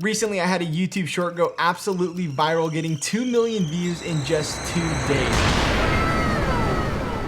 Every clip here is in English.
Recently, I had a YouTube short go absolutely viral, getting 2 million views in just 2 days.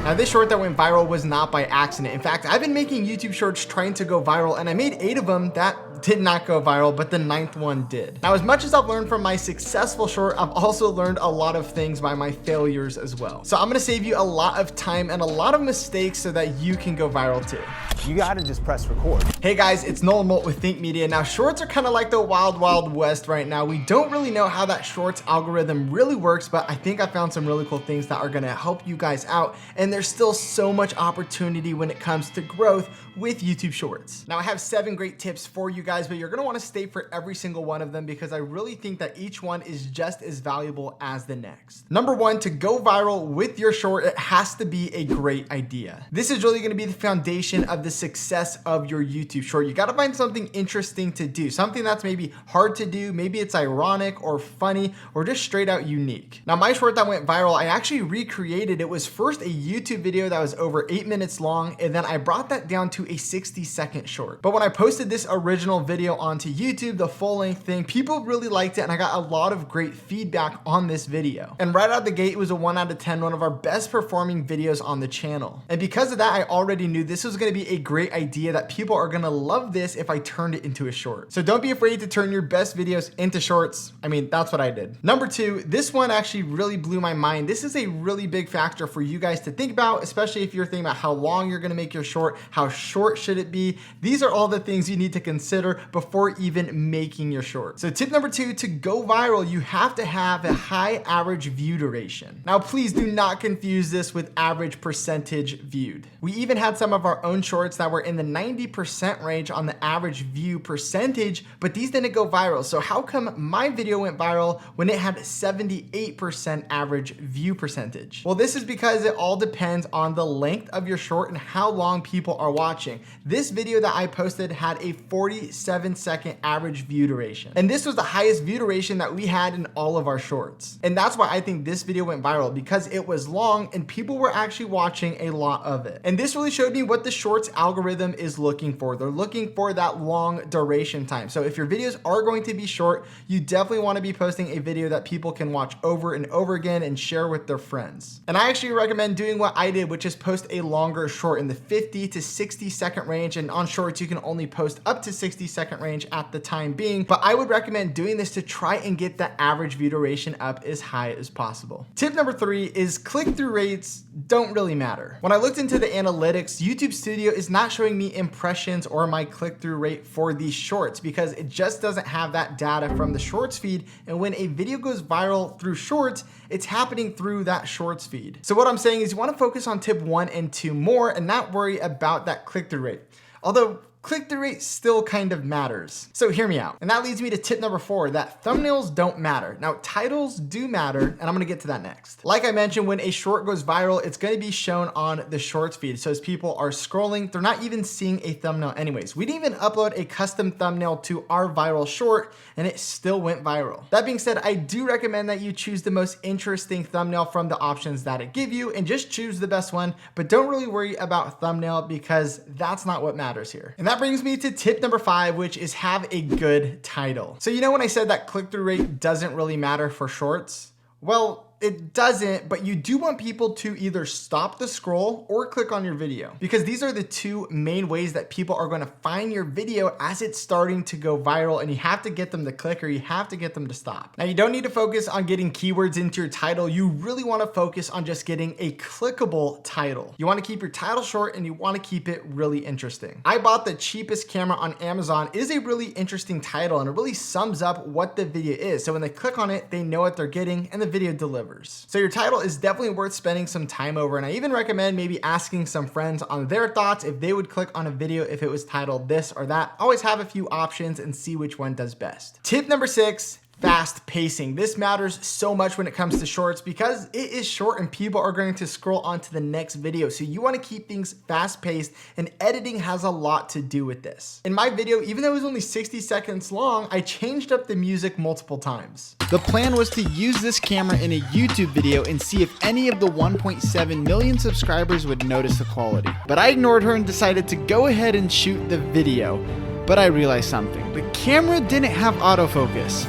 Now, this short that went viral was not by accident. In fact, I've been making YouTube shorts trying to go viral, and I made 8 of them that did not go viral, but the 9th one did. Now, as much as I've learned from my successful short, I've also learned a lot of things by my failures as well. So I'm gonna save you a lot of time and a lot of mistakes so that you can go viral too. You gotta just press record. Hey guys, it's Nolan with Think Media. Now, shorts are kind of like the wild, wild west right now. We don't really know how that shorts algorithm really works, but I think I found some really cool things that are gonna help you guys out. And there's still so much opportunity when it comes to growth with YouTube shorts. Now, I have 7 great tips for you guys, but you're gonna wanna stay for every single one of them because I really think that each one is just as valuable as the next. Number 1, to go viral with your short, it has to be a great idea. This is really gonna be the foundation of the success of your YouTube short. You gotta find something interesting to do, something that's maybe hard to do, maybe it's ironic or funny or just straight out unique. Now, my short that went viral, I actually recreated. It was first a YouTube video that was over 8 minutes long, and then I brought that down to a 60-second short. But when I posted this original video onto YouTube, the full-length thing, people really liked it, and I got a lot of great feedback on this video. And right out the gate, it was a 1 out of 10, one of our best performing videos on the channel. And because of that, I already knew this was gonna be a great idea, that people are gonna love this if I turned it into a short. So don't be afraid to turn your best videos into shorts. I mean, that's what I did. Number 2, this one actually really blew my mind. This is a really big factor for you guys to think about, especially if you're thinking about how long you're gonna make your short, how short should it be. These are all the things you need to consider before even making your short. So tip number 2, to go viral, you have to have a high average view duration. Now, please do not confuse this with average percentage viewed. We even had some of our own shorts that were in the 90% range on the average view percentage, but these didn't go viral. So how come my video went viral when it had 78% average view percentage? Well, this is because it all depends on the length of your short and how long people are watching. This video that I posted had a 47-second average view duration. And this was the highest view duration that we had in all of our shorts. And that's why I think this video went viral, because it was long and people were actually watching a lot of it. And this really showed me what the shorts algorithm is looking for. They're looking for that long duration time. So if your videos are going to be short, you definitely want to be posting a video that people can watch over and over again and share with their friends. And I actually recommend doing what I did, which is post a longer short in the 50 to 60-second range. And on shorts, you can only post up to 60-second range at the time being. But I would recommend doing this to try and get the average view duration up as high as possible. Tip number 3 is click-through rates don't really matter. When I looked into the analytics, YouTube Studio is not showing me impressions or my click-through rate for these shorts because it just doesn't have that data from the shorts feed. And when a video goes viral through shorts, it's happening through that shorts feed. So what I'm saying is you want to focus on tip 1 and 2 more and not worry about that click-through rate. Although click-through rate still kind of matters. So hear me out. And that leads me to tip number 4, that thumbnails don't matter. Now, titles do matter, and I'm gonna get to that next. Like I mentioned, when a short goes viral, it's gonna be shown on the shorts feed. So as people are scrolling, they're not even seeing a thumbnail anyways. We didn't even upload a custom thumbnail to our viral short, and it still went viral. That being said, I do recommend that you choose the most interesting thumbnail from the options that it give you and just choose the best one, but don't really worry about thumbnail because that's not what matters here. And that brings me to tip number 5, which is have a good title. So you know when I said that click-through rate doesn't really matter for shorts? Well, it doesn't, but you do want people to either stop the scroll or click on your video, because these are the 2 main ways that people are going to find your video as it's starting to go viral, and you have to get them to click or you have to get them to stop. Now, you don't need to focus on getting keywords into your title. You really want to focus on just getting a clickable title. You want to keep your title short and you want to keep it really interesting. I bought the cheapest camera on Amazon is a really interesting title, and it really sums up what the video is. So when they click on it, they know what they're getting and the video delivers. So your title is definitely worth spending some time over. And I even recommend maybe asking some friends on their thoughts if they would click on a video if it was titled this or that. Always have a few options and see which one does best. Tip number 6, fast pacing. This matters so much when it comes to shorts because it is short and people are going to scroll on to the next video. So you want to keep things fast paced, and editing has a lot to do with this. In my video, even though it was only 60 seconds long, I changed up the music multiple times. The plan was to use this camera in a YouTube video and see if any of the 1.7 million subscribers would notice the quality. But I ignored her and decided to go ahead and shoot the video. but I realized something. The camera didn't have autofocus.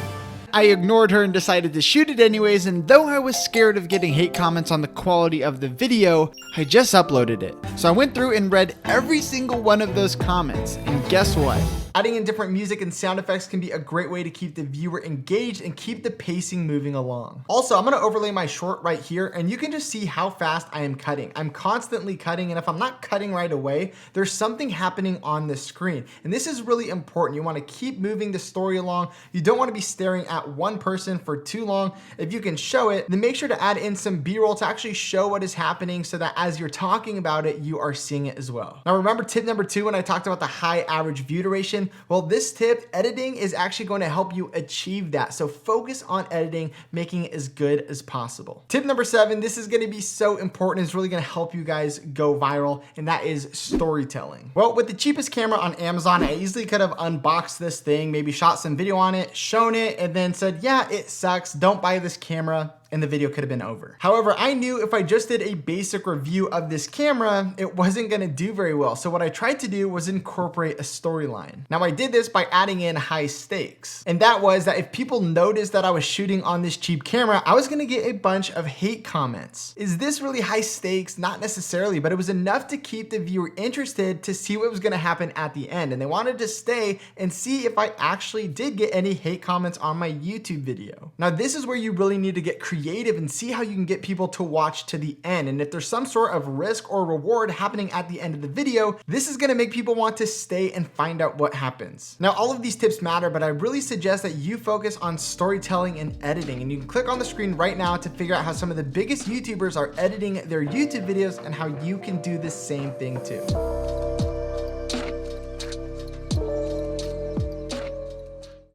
I ignored her and decided to shoot it anyways, and though I was scared of getting hate comments on the quality of the video, I just uploaded it. So I went through and read every single one of those comments, and guess what? Adding in different music and sound effects can be a great way to keep the viewer engaged and keep the pacing moving along. Also, I'm gonna overlay my short right here, and you can just see how fast I am cutting. I'm constantly cutting, and if I'm not cutting right away, there's something happening on the screen. And this is really important. You wanna keep moving the story along. You don't wanna be staring at one person for too long. If you can show it, then make sure to add in some B-roll to actually show what is happening so that as you're talking about it, you are seeing it as well. Now remember tip number 2 when I talked about the high average view duration? Well, this tip, editing, is actually going to help you achieve that. So focus on editing, making it as good as possible. Tip number 7, this is going to be so important. It's really going to help you guys go viral, and that is storytelling. Well, with the cheapest camera on Amazon, I easily could have unboxed this thing, maybe shot some video on it, shown it, and then said, yeah, it sucks, don't buy this camera, and the video could have been over. However, I knew if I just did a basic review of this camera, it wasn't gonna do very well. So what I tried to do was incorporate a storyline. Now I did this by adding in high stakes. And that was that if people noticed that I was shooting on this cheap camera, I was gonna get a bunch of hate comments. Is this really high stakes? Not necessarily, but it was enough to keep the viewer interested to see what was gonna happen at the end. And they wanted to stay and see if I actually did get any hate comments on my YouTube video. Now this is where you really need to get creative and see how you can get people to watch to the end. And if there's some sort of risk or reward happening at the end of the video, this is gonna make people want to stay and find out what happens. Now, all of these tips matter, but I really suggest that you focus on storytelling and editing. And you can click on the screen right now to figure out how some of the biggest YouTubers are editing their YouTube videos and how you can do the same thing too.